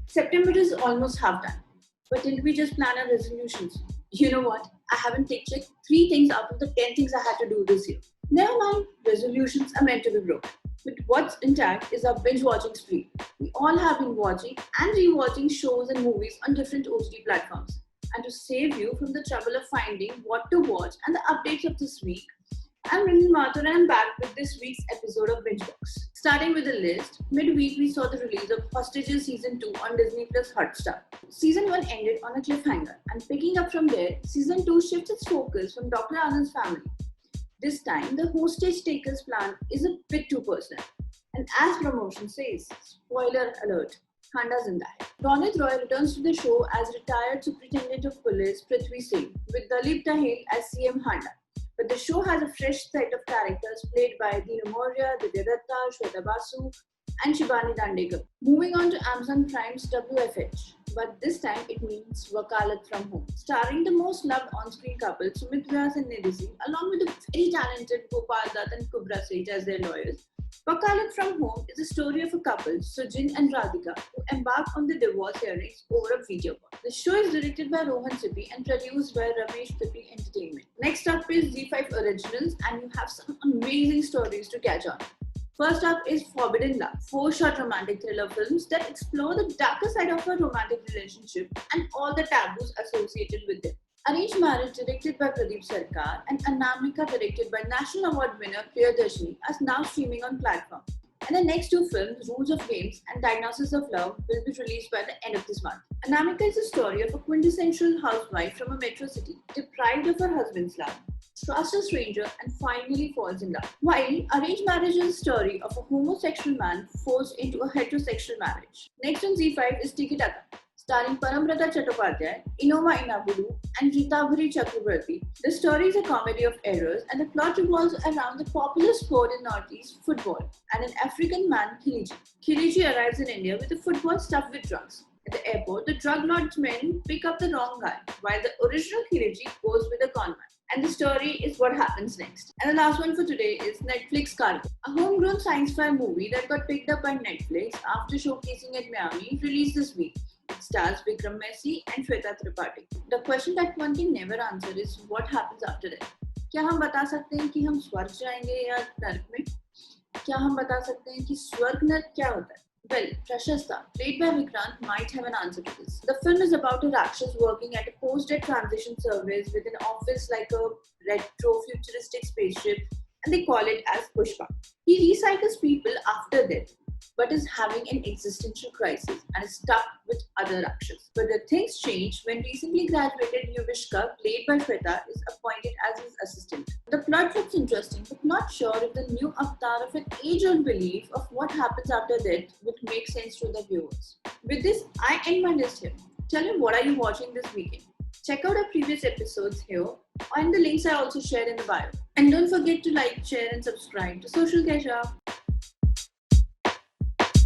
September is almost half done. But didn't we just plan our resolutions? You know what? I haven't checked 3 things out of the 10 things I had to do this year. Never mind, resolutions are meant to be broken. But what's intact is our binge watching spree. We all have been watching and rewatching shows and movies on different OTT platforms. And to save you from the trouble of finding what to watch and the updates of this week, I'm Mrinil and I'm back with this week's episode of Binge Box. Starting with the list, midweek we saw the release of Hostages Season 2 on Disney Plus Hotstar. Season 1 ended on a cliffhanger, and picking up from there, Season 2 shifts its focus from Dr. Anand's family. This time, the hostage taker's plan is a bit too personal. And as promotion says, spoiler alert, Handa Zinda hai. Ronit Roy returns to the show as retired Superintendent of Police Prithvi Singh, with Dalip Tahil as CM Handa. But the show has a fresh set of characters played by Dinu Moria, Divya Datta, Shweta Basu, and Shibani Dandekar. Moving on to Amazon Prime's WFH, but this time it means Wakaalat From Home, starring the most loved on-screen couple Sumit Vyas and Nidhi Singh, along with the very talented Gopal Dutt and Kubra Seth as their lawyers. Wakaalat From Home is the story of a couple, Sujin and Radhika, who embark on the divorce hearings over a video call. The show is directed by Rohan Sippy and produced by Ramesh Sippy Entertainment. Next up is ZEE5 Originals, and you have some amazing stories to catch on. First up is Forbidden Love, 4-shot romantic thriller films that explore the darker side of a romantic relationship and all the taboos associated with it. Arranged Marriage, directed by Pradeep Sarkar, and Anamika, directed by National Award winner Priyadarshini, are now streaming on platform. And the next 2 films, Rules of Games and Diagnosis of Love, will be released by the end of this month. Anamika is a story of a quintessential housewife from a metro city, deprived of her husband's love, trusts a stranger, and finally falls in love. While Arranged Marriage is a story of a homosexual man forced into a heterosexual marriage. Next on ZEE5 is Tiki Taka, starring Parambrata Chattopadhyay, Inoma Inabulu, and Ritabhari Chakrabarti. The story is a comedy of errors, and the plot revolves around the popular sport in Northeast, football, and an African man, Khiliji. Khiliji arrives in India with a football stuffed with drugs. At the airport, the drug lord's men pick up the wrong guy, while the original Khiliji goes with a con man. And the story is what happens next. And the last one for today is Netflix Cargo, a homegrown science-fi movie that got picked up by Netflix after showcasing at Miami, released this week. It stars Vikram Messi and Shweta Tripathi. The question that one can never answer is what happens after that. क्या हम बता सकते हैं कि हम स्वर्ग जाएंगे या नरक में? क्या हम बता सकते हैं कि स्वर्ग नरक क्या होता है? Well, Prashasta, played by Vikrant, might have an answer to this. The film is about a Rakshas working at a post-death transition service with an office like a retro-futuristic spaceship, and they call it as Pushpa. He recycles people after death, but is having an existential crisis and is stuck with other Rakshas. But the things change when recently graduated Yuvishka, played by Shweta, is appointed as his assistant. The plot looks interesting, but not sure if the new avatar of an age-old belief of what happens after death would make sense to the viewers. With this, I end my list here. Tell me, what are you watching this weekend? Check out our previous episodes here, and the links are also shared in the bio. And don't forget to like, share, and subscribe to Social Kesha.